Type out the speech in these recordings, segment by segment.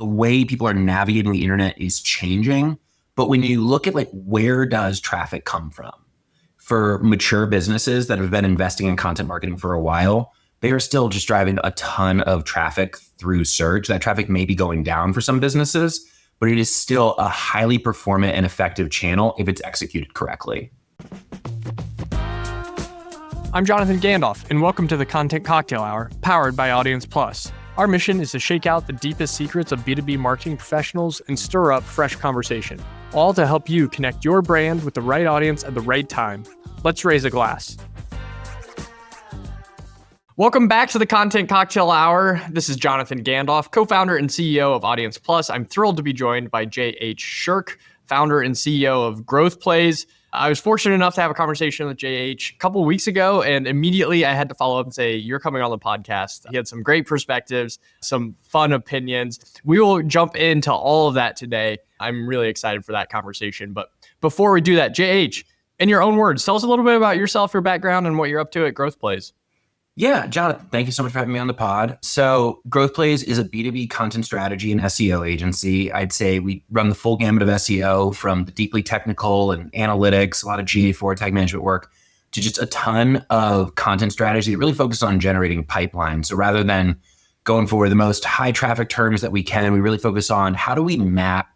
The way people are navigating the internet is changing. But when you look at like, where does traffic come from? For mature businesses that have been investing in content marketing for a while, they are still just driving a ton of traffic through search. That traffic may be going down for some businesses, but it is still a highly performant and effective channel if it's executed correctly. I'm Jonathan Gandolf, and welcome to the Content Cocktail Hour, powered by Audience Plus. Our mission is to shake out the deepest secrets of B2B marketing professionals and stir up fresh conversation, all to help you connect your brand with the right audience at the right time. Let's raise a glass. Welcome back to the Content Cocktail Hour. This is Jonathan Gandolf, co-founder and CEO of Audience Plus. I'm thrilled to be joined by JH Scherck, founder and CEO of Growth Plays. I was fortunate enough to have a conversation with JH a couple of weeks ago, and immediately I had to follow up and say, you're coming on the podcast. He had some great perspectives, some fun opinions. We will jump into all of that today. I'm really excited for that conversation. But before we do that, JH, in your own words, tell us a little bit about yourself, your background, and what you're up to at Growth Plays. Yeah, Jonathan, thank you so much for having me on the pod. So Growth Plays is a B2B content strategy and SEO agency. I'd say we run the full gamut of SEO, from the deeply technical and analytics, a lot of GA4 tag management work, to just a ton of content strategy that really focuses on generating pipelines. So rather than going for the most high traffic terms that we can, we really focus on how do we map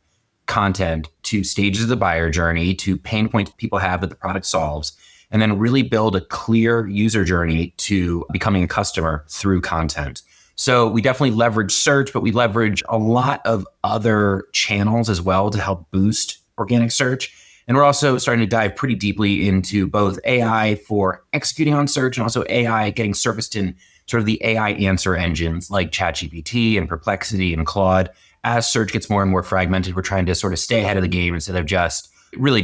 content to stages of the buyer journey, to pain points people have that the product solves, and then really build a clear user journey to becoming a customer through content. So we definitely leverage search, but we leverage a lot of other channels as well to help boost organic search. And we're also starting to dive pretty deeply into both AI for executing on search and also AI getting surfaced in sort of the AI answer engines like ChatGPT and Perplexity and Claude. As search gets more and more fragmented, we're trying to sort of stay ahead of the game instead of just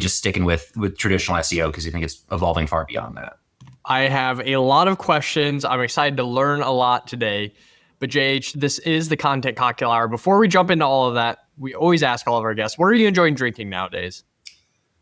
sticking with traditional SEO, because you think it's evolving far beyond that. I have a lot of questions. I'm excited to learn a lot today. But JH, this is the Content Cocktail Hour. Before we jump into all of that, we always ask all of our guests, what are you enjoying drinking nowadays?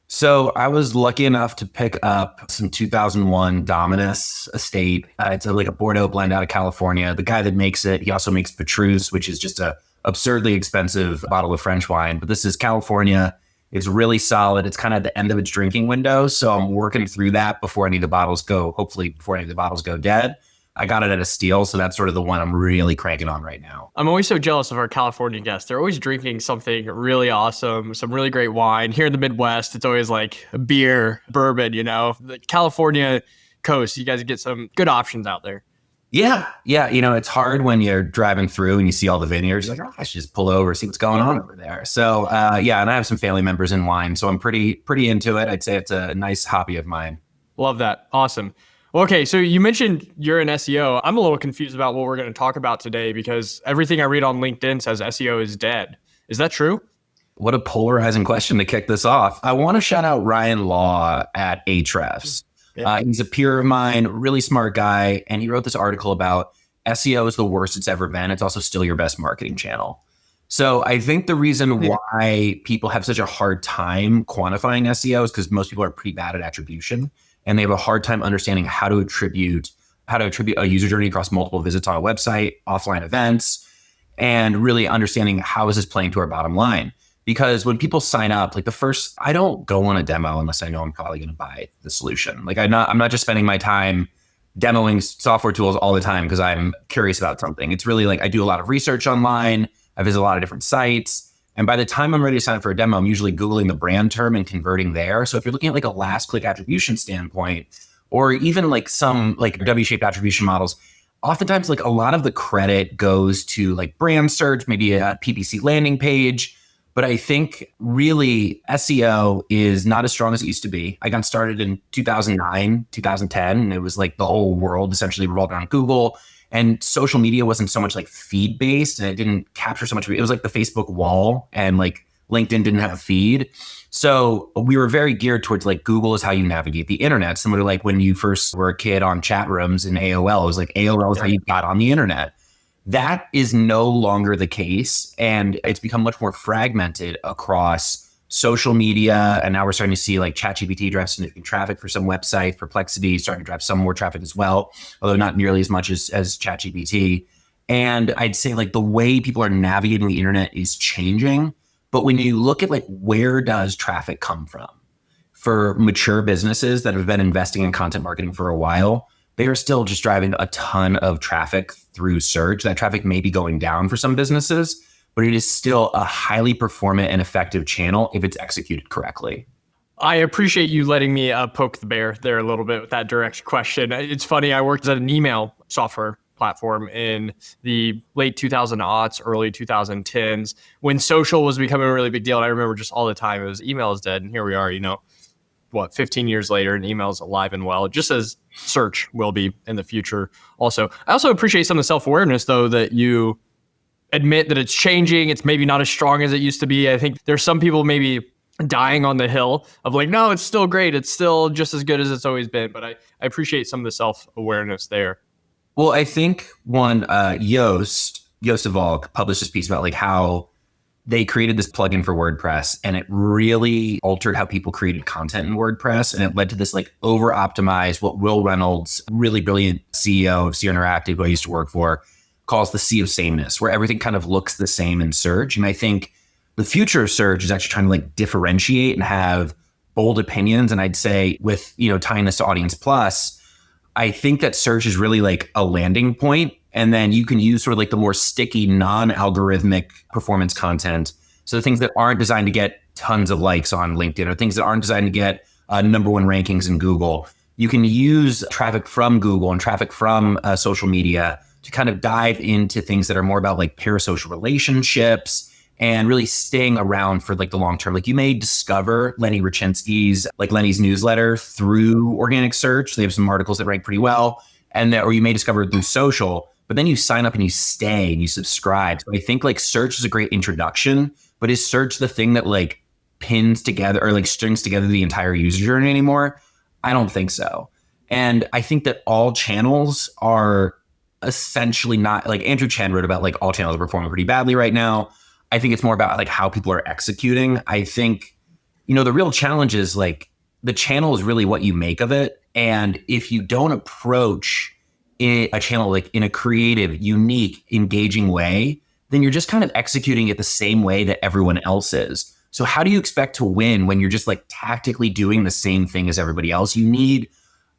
So I was lucky enough to pick up some 2001 Dominus Estate. It's like a Bordeaux blend out of California. The guy that makes it, he also makes Petrus, which is just a absurdly expensive bottle of French wine. But this is California. It's really solid. It's kind of the end of its drinking window. So I'm working through that before any of the bottles go, hopefully before any of the bottles go dead. I got it at a steal. So that's sort of the one I'm really cranking on right now. I'm always so jealous of our California guests. They're always drinking something really awesome, some really great wine. Here in the Midwest, it's always like beer, bourbon, the California coast. You guys get some good options out there. Yeah. It's hard when you're driving through and you see all the vineyards. You're like, I should just pull over, see what's going on over there. So, and I have some family members in wine, so I'm pretty into it. I'd say it's a nice hobby of mine. Love that. Awesome. Well, okay, so you mentioned you're an SEO. I'm a little confused about what we're going to talk about today, because everything I read on LinkedIn says SEO is dead. Is that true? What a polarizing question to kick this off. I want to shout out Ryan Law at Ahrefs. Yeah. He's a peer of mine, really smart guy. And he wrote this article about SEO is the worst it's ever been. It's also still your best marketing channel. So I think the reason why people have such a hard time quantifying SEO is because most people are pretty bad at attribution, and they have a hard time understanding how to attribute a user journey across multiple visits on a website, offline events, and really understanding how is this playing to our bottom line. Because when people sign up, I don't go on a demo unless I know I'm probably going to buy the solution. I'm not just spending my time demoing software tools all the time because I'm curious about something. It's really I do a lot of research online. I visit a lot of different sites. And by the time I'm ready to sign up for a demo, I'm usually Googling the brand term and converting there. So if you're looking at a last click attribution standpoint, or even some W-shaped attribution models, oftentimes a lot of the credit goes to brand search, maybe a PPC landing page. But I think really SEO is not as strong as it used to be. I got started in 2009, 2010, and it was the whole world essentially revolved around Google. And social media wasn't so much feed based, and it didn't capture so much of it. It was the Facebook wall, and LinkedIn didn't have a feed. So we were very geared towards Google is how you navigate the internet. Similar to when you first were a kid on chat rooms in AOL. It was AOL is how you got on the internet. That is no longer the case, and it's become much more fragmented across social media. And now we're starting to see ChatGPT drive significant traffic for some websites. Perplexity starting to drive some more traffic as well, although not nearly as much as ChatGPT. And I'd say like the way people are navigating the internet is changing. But when you look at like where does traffic come from? For mature businesses that have been investing in content marketing for a while, they are still just driving a ton of traffic through search. That traffic may be going down for some businesses, but it is still a highly performant and effective channel if it's executed correctly. I appreciate you letting me poke the bear there a little bit with that direct question. It's funny, I worked at an email software platform in the late 2000s, early 2010s, when social was becoming a really big deal. And I remember just all the time, it was email is dead. And here we are, 15 years later, and email is alive and well, just as search will be in the future also. I also appreciate some of the self-awareness, though, that you admit that it's changing. It's maybe not as strong as it used to be. I think there's some people maybe dying on the hill of like, no, it's still great. It's still just as good as it's always been. But I appreciate some of the self-awareness there. Well, I think one, Yoast of all published this piece about like how they created this plugin for WordPress, and it really altered how people created content in WordPress. And it led to this like over optimized, what Will Reynolds, really brilliant CEO of SEO Interactive, who I used to work for, calls the sea of sameness, where everything kind of looks the same in search. And I think the future of search is actually trying to like differentiate and have bold opinions. And I'd say with, tying this to Audience Plus, I think that search is really like a landing point. And then you can use sort of like the more sticky, non-algorithmic performance content. So the things that aren't designed to get tons of likes on LinkedIn, or things that aren't designed to get number one rankings in Google. You can use traffic from Google and traffic from social media to kind of dive into things that are more about like parasocial relationships and really staying around for like the long term. Like you may discover Lenny Rachinsky's, like Lenny's newsletter through organic search. They have some articles that rank pretty well. Or you may discover it through social, but then you sign up and you stay and you subscribe. So I think like search is a great introduction, but is search the thing that like pins together or like strings together the entire user journey anymore? I don't think so. And I think that all channels are essentially not, like Andrew Chen wrote about like all channels are performing pretty badly right now. I think it's more about like how people are executing. I think, the real challenge is like the channel is really what you make of it. And if you don't approach a channel like in a creative, unique, engaging way, then you're just kind of executing it the same way that everyone else is. So how do you expect to win when you're just like tactically doing the same thing as everybody else? You need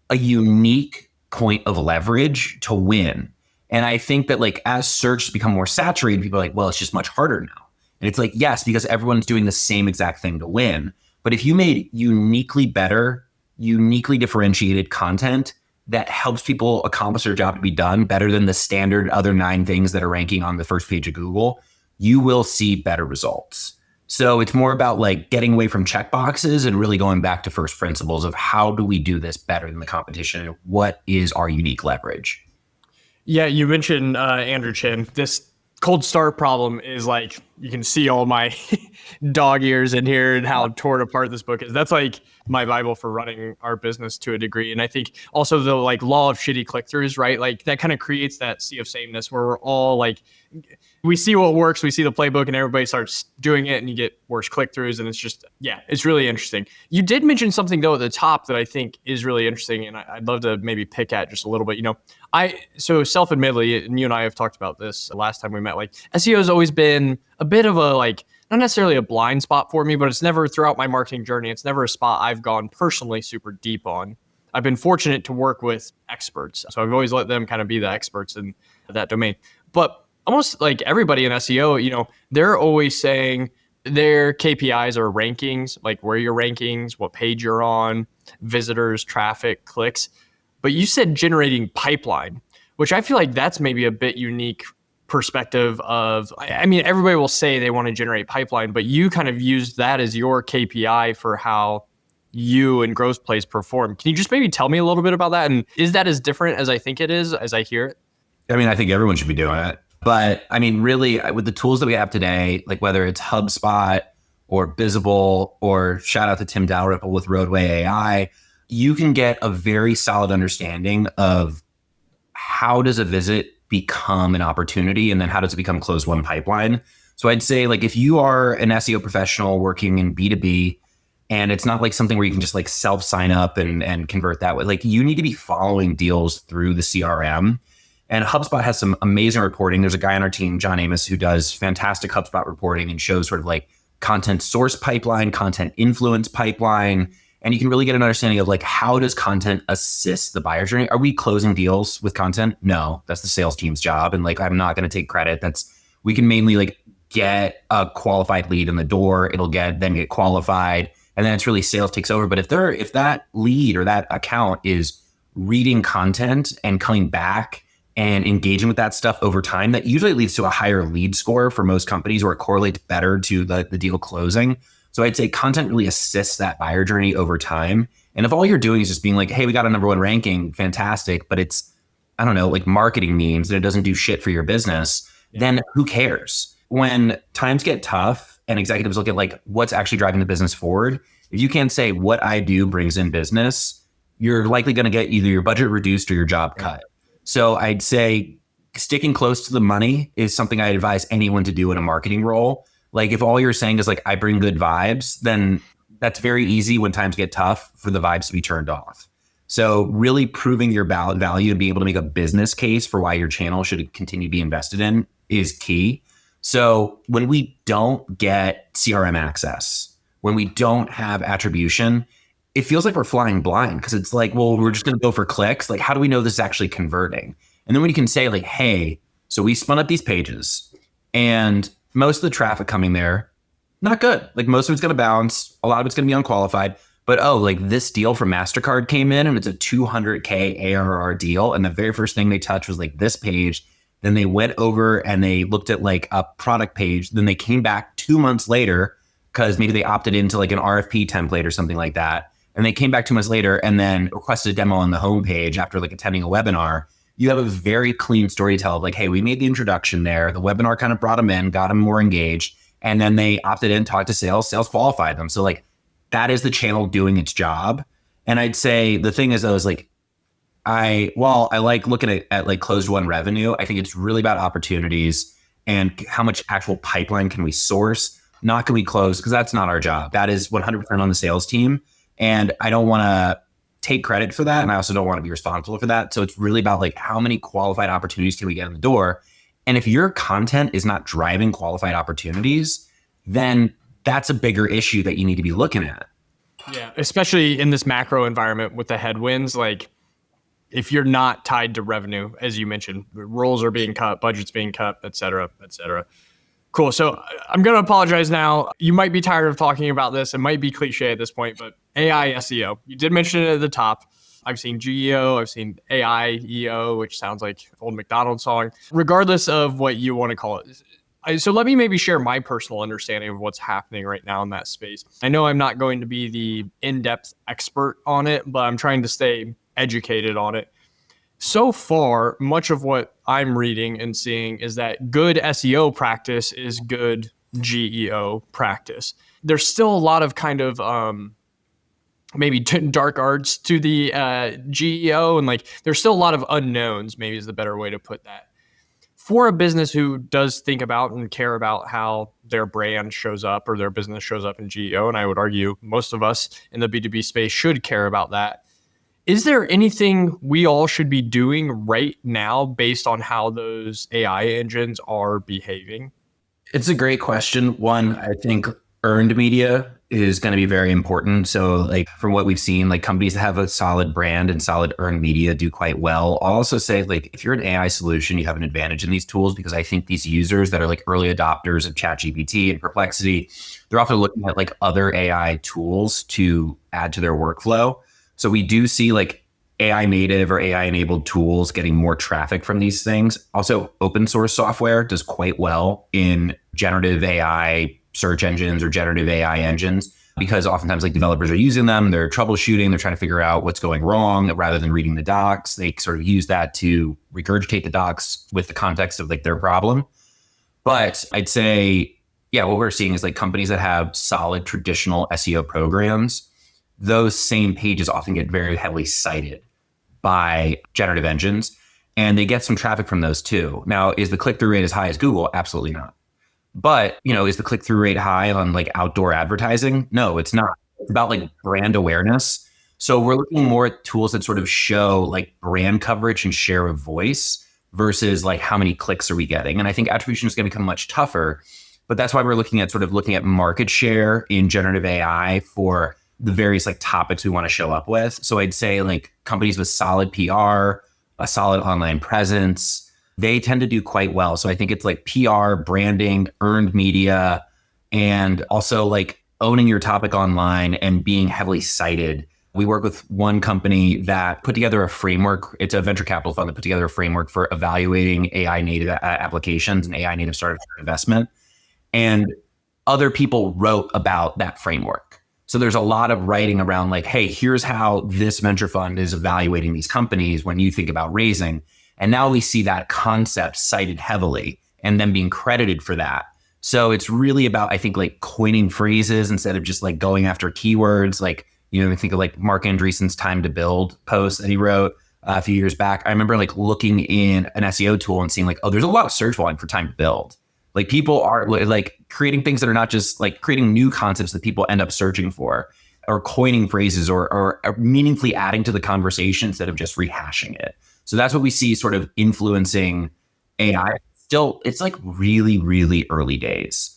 a unique point of leverage to win. And I think that like as search has become more saturated, people are like, well, it's just much harder now. And it's like, yes, because everyone's doing the same exact thing to win. But if you made uniquely better, uniquely differentiated content that helps people accomplish their job to be done better than the standard other 9 things that are ranking on the first page of Google, you will see better results. So it's more about like getting away from checkboxes and really going back to first principles of how do we do this better than the competition? And what is our unique leverage? Yeah, you mentioned Andrew Chen. This cold start problem is like, you can see all my dog ears in here and how torn apart this book is. That's like my Bible for running our business to a degree. And I think also the like law of shitty click-throughs, right? Like that kind of creates that sea of sameness where we're all like, we see what works, we see the playbook and everybody starts doing it and you get worse click-throughs. And it's just, yeah, it's really interesting. You did mention something though at the top that I think is really interesting. And I'd love to maybe pick at just a little bit, so self-admittedly, and you and I have talked about this last time we met, like SEO has always been a bit of a like, not necessarily a blind spot for me, but it's never throughout my marketing journey. It's never a spot I've gone personally super deep on. I've been fortunate to work with experts. So I've always let them kind of be the experts in that domain. But almost like everybody in SEO, they're always saying their KPIs are rankings, like where your rankings, what page you're on, visitors, traffic, clicks. But you said generating pipeline, which I feel like that's maybe a bit unique perspective of, I mean, everybody will say they want to generate pipeline, but you kind of used that as your KPI for how you and Growth Plays perform. Can you just maybe tell me a little bit about that? And is that as different as I think it is, as I hear it? I mean, I think everyone should be doing it. But I mean, really, with the tools that we have today, like whether it's HubSpot or Bizible or shout out to Tim Dalrymple with Roadway AI, you can get a very solid understanding of how does a visit become an opportunity and then how does it become closed won pipeline. So I'd say like if you are an SEO professional working in B2B and it's not like something where you can just like self sign up and convert that way, like you need to be following deals through the CRM And HubSpot has some amazing reporting. There's a guy on our team, John Amos, who does fantastic HubSpot reporting and shows sort of like content source pipeline, content influence pipeline. And you can really get an understanding of like, how does content assist the buyer journey? Are we closing deals with content? No, that's the sales team's job. And like, I'm not going to take credit. We can mainly like get a qualified lead in the door. It'll then get qualified. And then it's really sales takes over. But if that lead or that account is reading content and coming back and engaging with that stuff over time, that usually leads to a higher lead score for most companies, or it correlates better to the deal closing. So I'd say content really assists that buyer journey over time. And if all you're doing is just being like, hey, we got a number one ranking, fantastic, but it's, I don't know, like marketing memes and it doesn't do shit for your business, then who cares? When times get tough and executives look at like what's actually driving the business forward, if you can't say what I do brings in business, you're likely going to get either your budget reduced or your job cut. So I'd say sticking close to the money is something I advise anyone to do in a marketing role. Like if all you're saying is like, I bring good vibes, then that's very easy when times get tough for the vibes to be turned off. So really proving your value and being able to make a business case for why your channel should continue to be invested in is key. So when we don't get CRM access, when we don't have attribution, it feels like we're flying blind, because it's like, well, we're just going to go for clicks. Like, how do we know this is actually converting? And then when you can say like, hey, so we spun up these pages and most of the traffic coming there, not good. Like most of it's going to bounce. A lot of it's going to be unqualified. But like this deal from MasterCard came in and it's a $200K ARR deal. And the very first thing they touched was like this page. Then they went over and they looked at like a product page. Then they came back 2 months later because maybe they opted into like an RFP template or something like that. And they came back 2 months later and then requested a demo on the homepage after like attending a webinar. You have a very clean story to tell of like, hey, we made the introduction there. The webinar kind of brought them in, got them more engaged. And then they opted in, talked to sales qualified them. So like that is the channel doing its job. And I'd say the thing is though, is like, while I like looking at like closed won revenue, I think it's really about opportunities and how much actual pipeline can we source, not can we close, because that's not our job. That is 100% on the sales team. And I don't want to take credit for that. And I also don't want to be responsible for that. So it's really about like, how many qualified opportunities can we get in the door? And if your content is not driving qualified opportunities, then that's a bigger issue that you need to be looking at. Yeah, especially in this macro environment with the headwinds, like if you're not tied to revenue, as you mentioned, roles are being cut, budgets being cut, et cetera, et cetera. Cool. So I'm going to apologize now. You might be tired of talking about this. It might be cliche at this point, but AI SEO, you did mention it at the top. I've seen GEO, I've seen AI, EO, which sounds like an old McDonald's song. Regardless of what you want to call it. So let me maybe share my personal understanding of what's happening right now in that space. I know I'm not going to be the in-depth expert on it, but I'm trying to stay educated on it. So far, much of what I'm reading and seeing is that good SEO practice is good GEO practice. There's still a lot of kind of maybe dark arts to the GEO, and like there's still a lot of unknowns, maybe is the better way to put that. For a business who does think about and care about how their brand shows up or their business shows up in GEO, and I would argue most of us in the B2B space should care about that, is there anything we all should be doing right now based on how those AI engines are behaving? It's a great question. One, I think earned media is going to be very important. So like from what we've seen, like companies that have a solid brand and solid earned media do quite well. I'll also say like if you're an AI solution, you have an advantage in these tools, because I think these users that are like early adopters of ChatGPT and Perplexity, they're often looking at like other AI tools to add to their workflow. So we do see like AI native or AI enabled tools getting more traffic from these things. Also, open source software does quite well in generative AI search engines or generative AI engines, because oftentimes like developers are using them, they're troubleshooting, they're trying to figure out what's going wrong rather than reading the docs. They sort of use that to regurgitate the docs with the context of like their problem. But I'd say, yeah, what we're seeing is like companies that have solid traditional SEO programs, those same pages often get very heavily cited by generative engines, and they get some traffic from those too. Now, is the click-through rate as high as Google? Absolutely not. But, is the click-through rate high on like outdoor advertising? No, it's not. It's about like brand awareness. So we're looking more at tools that sort of show like brand coverage and share of voice versus like how many clicks are we getting. And I think attribution is going to become much tougher. But that's why we're looking at market share in generative AI for the various like topics we want to show up with. So I'd say like companies with solid PR, a solid online presence, they tend to do quite well. So I think it's like PR, branding, earned media, and also like owning your topic online and being heavily cited. We work with one company that put together a framework. It's a venture capital fund that put together a framework for evaluating AI native applications and AI native startup investment. And other people wrote about that framework. So there's a lot of writing around like, hey, here's how this venture fund is evaluating these companies when you think about raising. And now we see that concept cited heavily and then being credited for that. So it's really about, I think, like coining phrases instead of just like going after keywords. Like, I think of like Mark Andreessen's Time to Build post that he wrote a few years back. I remember like looking in an SEO tool and seeing like, oh, there's a lot of search volume for Time to Build. Like people are like creating things that are not just like creating new concepts that people end up searching for, or coining phrases or meaningfully adding to the conversation instead of just rehashing it. So that's what we see sort of influencing AI. Still, it's like really, really early days.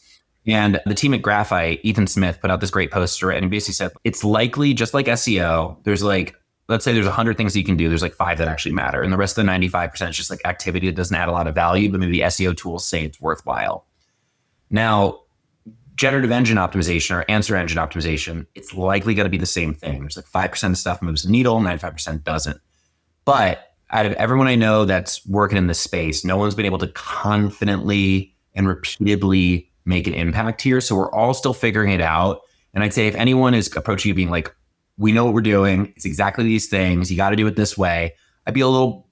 And the team at Graphite, Ethan Smith, put out this great poster and he basically said, it's likely just like SEO, there's like, let's say there's 100 things you can do. There's like 5 that actually matter. And the rest of the 95% is just like activity that doesn't add a lot of value, but maybe the SEO tools say it's worthwhile. Now, generative engine optimization or answer engine optimization, it's likely going to be the same thing. There's like 5% of stuff moves the needle, 95% doesn't. But out of everyone I know that's working in this space, no one's been able to confidently and repeatedly make an impact here. So we're all still figuring it out. And I'd say if anyone is approaching you being like, we know what we're doing, it's exactly these things, you got to do it this way, I'd be a little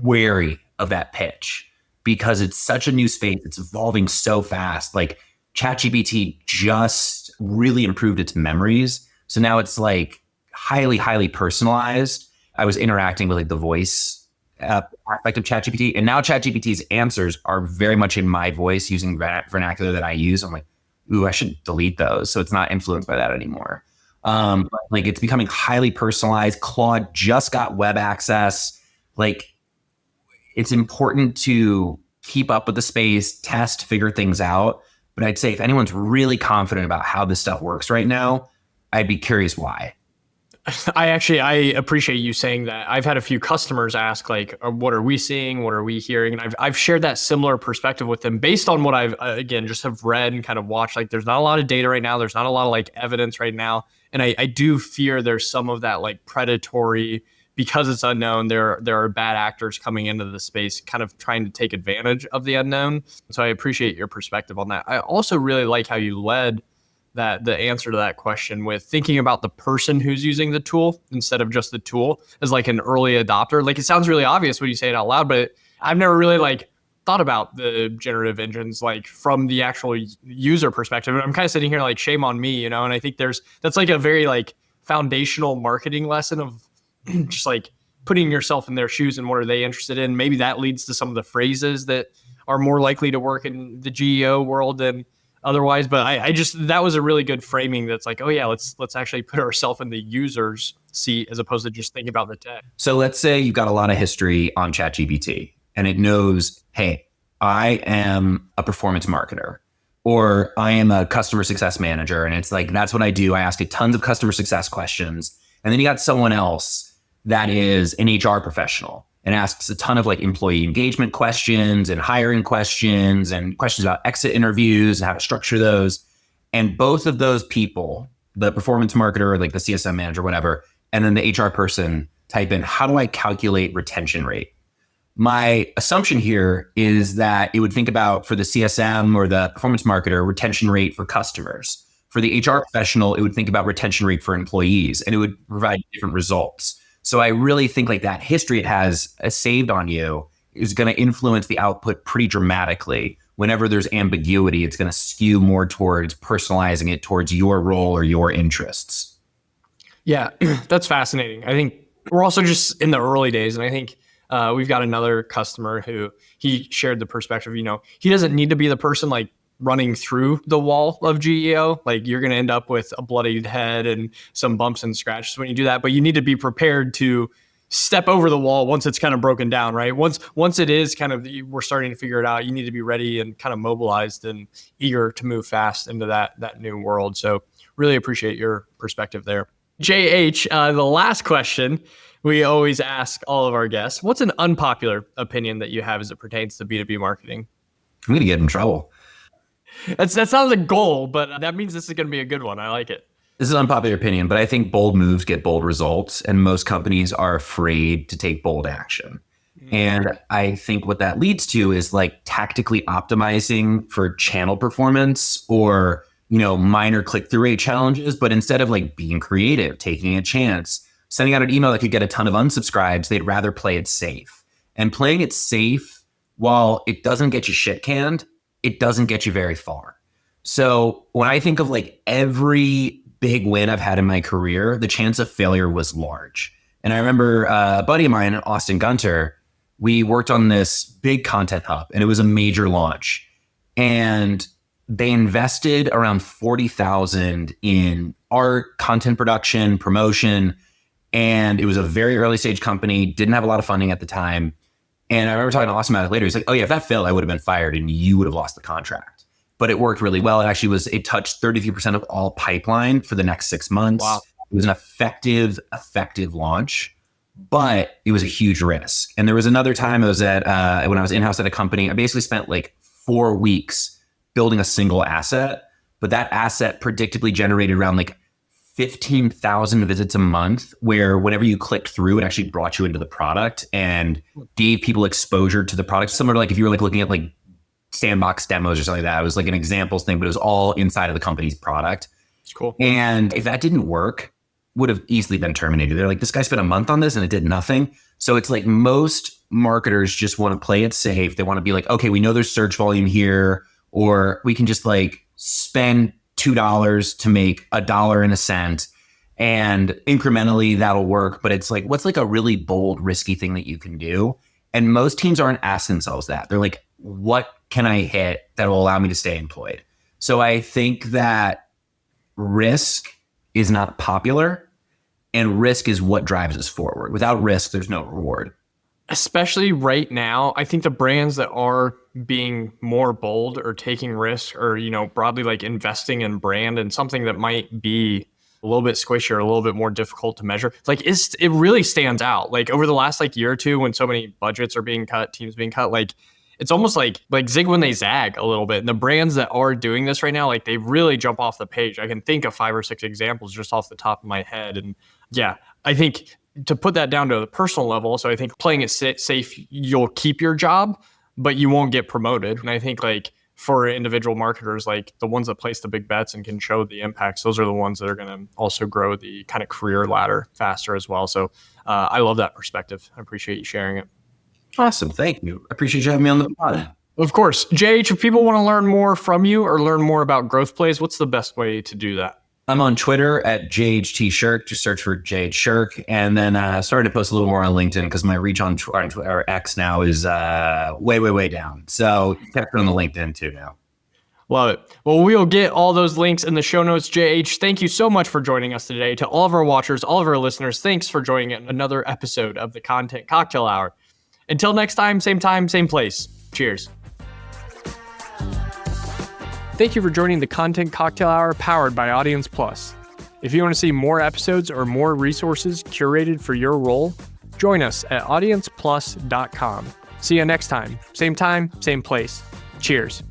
wary of that pitch because it's such a new space. It's evolving so fast. Like ChatGPT just really improved its memories. So now it's like highly, highly personalized. I was interacting with like the voice aspect of ChatGPT, and now ChatGPT's answers are very much in my voice using vernacular that I use. I'm like, ooh, I should delete those. So it's not influenced by that anymore. But like it's becoming highly personalized. Claude just got web access. Like it's important to keep up with the space, test, figure things out. But I'd say if anyone's really confident about how this stuff works right now, I'd be curious why. I appreciate you saying that. I've had a few customers ask like, what are we seeing? What are we hearing? And I've shared that similar perspective with them based on what I've, again, just have read and kind of watched. Like there's not a lot of data right now. There's not a lot of like evidence right now. And I do fear there's some of that like predatory, because it's unknown, there are bad actors coming into the space kind of trying to take advantage of the unknown. So I appreciate your perspective on that. I also really like how you led the answer to that question with thinking about the person who's using the tool instead of just the tool as like an early adopter. Like it sounds really obvious when you say it out loud, but I've never really like thought about the generative engines like from the actual user perspective. And I'm kind of sitting here like shame on me, and I think that's like a very like foundational marketing lesson of just like putting yourself in their shoes and what are they interested in. Maybe that leads to some of the phrases that are more likely to work in the GEO world than otherwise. But I just, that was a really good framing. That's like, oh yeah, let's actually put ourselves in the user's seat as opposed to just thinking about the tech. So let's say you've got a lot of history on ChatGPT and it knows, hey, I am a performance marketer or I am a customer success manager. And it's like, that's what I do. I ask it tons of customer success questions. And then you got someone else that is an HR professional and asks a ton of like employee engagement questions and hiring questions and questions about exit interviews and how to structure those. And both of those people, the performance marketer, like the CSM manager, whatever, and then the HR person type in, how do I calculate retention rate? My assumption here is that it would think about for the CSM or the performance marketer, retention rate for customers. For the HR professional, it would think about retention rate for employees, and it would provide different results. So I really think like that history it has saved on you is going to influence the output pretty dramatically. Whenever there's ambiguity, it's going to skew more towards personalizing it towards your role or your interests. Yeah, that's fascinating. I think we're also just in the early days. And I think we've got another customer who he shared the perspective, he doesn't need to be the person like running through the wall of GEO. Like you're going to end up with a bloodied head and some bumps and scratches when you do that, but you need to be prepared to step over the wall once it's kind of broken down, right? Once it is kind of, we're starting to figure it out, you need to be ready and kind of mobilized and eager to move fast into that new world. So really appreciate your perspective there. JH, the last question we always ask all of our guests, what's an unpopular opinion that you have as it pertains to B2B marketing? I'm going to get in trouble. That sounds like a goal, but that means this is going to be a good one. I like it. This is an unpopular opinion, but I think bold moves get bold results, and most companies are afraid to take bold action. And I think what that leads to is like tactically optimizing for channel performance or, minor click-through rate challenges. But instead of like being creative, taking a chance, sending out an email that could get a ton of unsubscribes, they'd rather play it safe. And playing it safe, while it doesn't get you shit canned, it doesn't get you very far. So when I think of like every big win I've had in my career, the chance of failure was large. And I remember a buddy of mine, Austin Gunter, we worked on this big content hub, and it was a major launch. And they invested around $40,000 in art, content production, promotion. And it was a very early stage company, didn't have a lot of funding at the time. And I remember talking to Austin about it later. He's like, oh yeah, if that failed, I would have been fired and you would have lost the contract. But it worked really well. It touched 33% of all pipeline for the next 6 months. Wow. It was an effective launch, but it was a huge risk. And there was another time I was at, when I was in-house at a company, I basically spent like 4 weeks building a single asset, but that asset predictably generated around like 15,000 visits a month, where whenever you clicked through, it actually brought you into the product and gave people exposure to the product. Similar to like if you were like looking at like sandbox demos or something like that. It was like an examples thing, but it was all inside of the company's product. It's cool. And if that didn't work, would have easily been terminated. They're like, this guy spent a month on this and it did nothing. So it's like most marketers just want to play it safe. They want to be like, okay, we know there's search volume here, or we can just like spend $2 to make $1.01, and incrementally that'll work. But it's like, what's like a really bold, risky thing that you can do? And most teams aren't asking themselves that. They're like, what can I hit that will allow me to stay employed? So I think that risk is not popular, and risk is what drives us forward. Without risk, there's no reward. Especially right now, I think the brands that are being more bold or taking risks or, broadly like investing in brand and something that might be a little bit squishy or a little bit more difficult to measure, like it really stands out. Like over the last like year or two, when so many budgets are being cut, teams being cut, like it's almost like zig when they zag a little bit. And the brands that are doing this right now, like they really jump off the page. I can think of 5 or 6 examples just off the top of my head. And yeah, I think to put that down to the personal level, so I think playing it safe, you'll keep your job, but you won't get promoted. And I think like for individual marketers, like the ones that place the big bets and can show the impacts, those are the ones that are going to also grow the kind of career ladder faster as well. So I love that perspective. I appreciate you sharing it. Awesome. Thank you. I appreciate you having me on the pod. Of course. JH, if people want to learn more from you or learn more about Growth Plays, what's the best way to do that? I'm on Twitter at JH Scherck. Just search for JH Scherck. And then started to post a little more on LinkedIn because my reach on Twitter X now is way down. So check it on the LinkedIn too now. Love it. Well, we'll get all those links in the show notes. JH, thank you so much for joining us today. To all of our watchers, all of our listeners, thanks for joining another episode of the Content Cocktail Hour. Until next time, same place. Cheers. Thank you for joining the Content Cocktail Hour powered by Audience Plus. If you want to see more episodes or more resources curated for your role, join us at audienceplus.com. See you next time, same place. Cheers.